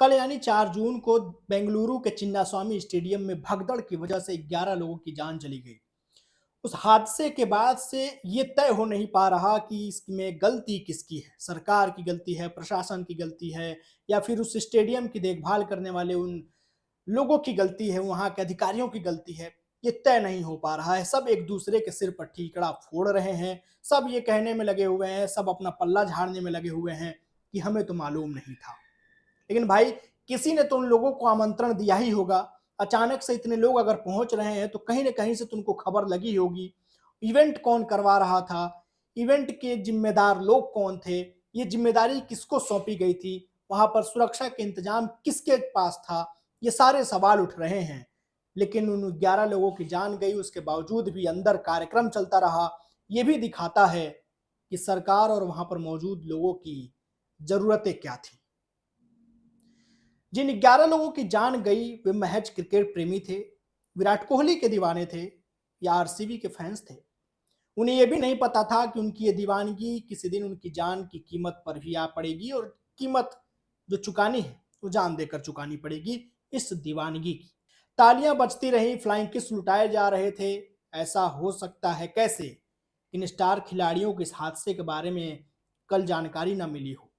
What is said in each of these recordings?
कल यानी 4 जून को बेंगलुरु के चिन्नास्वामी स्टेडियम में भगदड़ की वजह से 11 लोगों की जान चली गई। उस हादसे के बाद से ये तय हो नहीं पा रहा कि इसमें गलती किसकी है। सरकार की गलती है, प्रशासन की गलती है या फिर उस स्टेडियम की देखभाल करने वाले उन लोगों की गलती है, वहाँ के अधिकारियों की गलती है। ये तय नहीं हो पा रहा है। सब एक दूसरे के सिर पर ठीकरा फोड़ रहे हैं। सब ये कहने में लगे हुए हैं, सब अपना पल्ला झाड़ने में लगे हुए हैं कि हमें तो मालूम नहीं था। लेकिन भाई, किसी ने तो उन लोगों को आमंत्रण दिया ही होगा। अचानक से इतने लोग अगर पहुंच रहे हैं तो कहीं ना कहीं से तुमको खबर लगी होगी। इवेंट कौन करवा रहा था, इवेंट के जिम्मेदार लोग कौन थे, ये जिम्मेदारी किसको सौंपी गई थी, वहां पर सुरक्षा के इंतजाम किसके पास था, ये सारे सवाल उठ रहे हैं। लेकिन उन 11 लोगों की जान गई, उसके बावजूद भी अंदर कार्यक्रम चलता रहा। ये भी दिखाता है कि सरकार और वहां पर मौजूद लोगों की जरूरतें क्या थी। जिन 11 लोगों की जान गई वे महज क्रिकेट प्रेमी थे, विराट कोहली के दीवाने थे या आरसीबी के फैंस थे। उन्हें यह भी नहीं पता था कि उनकी ये दीवानगी किसी दिन उनकी जान की कीमत पर भी आ पड़ेगी, और कीमत जो चुकानी है वो जान देकर चुकानी पड़ेगी इस दीवानगी की। तालियां बजती रही, फ्लाइंग किस लुटाए जा रहे थे। ऐसा हो सकता है कैसे इन स्टार खिलाड़ियों के इस हादसे के बारे में कल जानकारी ना मिली हो,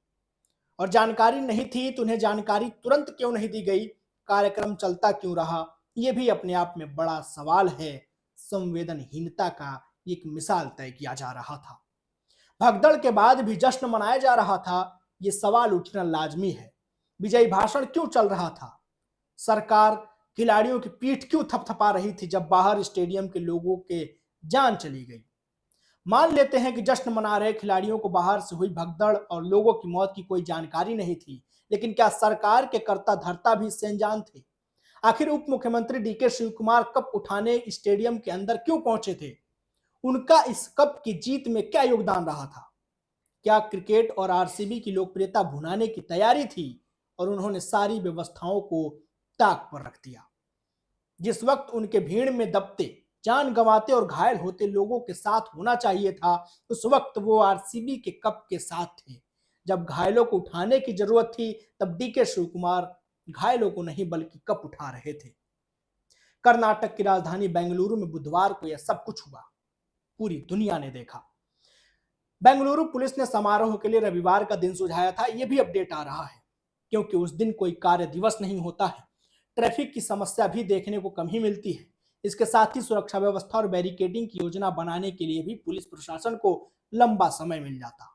और जानकारी नहीं थी तो उन्हें जानकारी तुरंत क्यों नहीं दी गई, कार्यक्रम चलता क्यों रहा। यह भी अपने आप में बड़ा सवाल है। संवेदनहीनता का एक मिसाल तय किया जा रहा था। भगदड़ के बाद भी जश्न मनाया जा रहा था, यह सवाल उठना लाजमी है। विजयी भाषण क्यों चल रहा था, सरकार खिलाड़ियों की पीठ क्यों थपथपा रही थी जब बाहर स्टेडियम के लोगों के जान चली गई। मान लेते हैं कि जश्न मना रहे खिलाड़ियों को बाहर से हुई भगदड़ और लोगों की मौत की कोई जानकारी नहीं थी, लेकिन क्या सरकार के कर्ता धर्ता भी इससे अनजान थे? आखिर उप मुख्यमंत्री डीके शिव कुमार कप उठाने स्टेडियम के अंदर क्यों पहुंचे थे? उनका इस कप की जीत में क्या योगदान रहा था? क्या क्रिकेट और आरसीबी की लोकप्रियता भुनाने की तैयारी थी और उन्होंने सारी व्यवस्थाओं को ताक पर रख दिया? जिस वक्त उनके भीड़ में दबते, जान गंवाते और घायल होते लोगों के साथ होना चाहिए था, उस वक्त वो आरसीबी के कप के साथ थे। जब घायलों को उठाने की जरूरत थी तब डीके शिव कुमार घायलों को नहीं बल्कि कप उठा रहे थे। कर्नाटक की राजधानी बेंगलुरु में बुधवार को यह सब कुछ हुआ, पूरी दुनिया ने देखा। बेंगलुरु पुलिस ने समारोह के लिए रविवार का दिन सुझाया था, यह भी अपडेट आ रहा है, क्योंकि उस दिन कोई कार्य दिवस नहीं होता है। ट्रैफिक की समस्या भी देखने को कम ही मिलती है। इसके साथ ही सुरक्षा व्यवस्था और बैरिकेडिंग की योजना बनाने के लिए भी पुलिस प्रशासन को लंबा समय मिल जाता।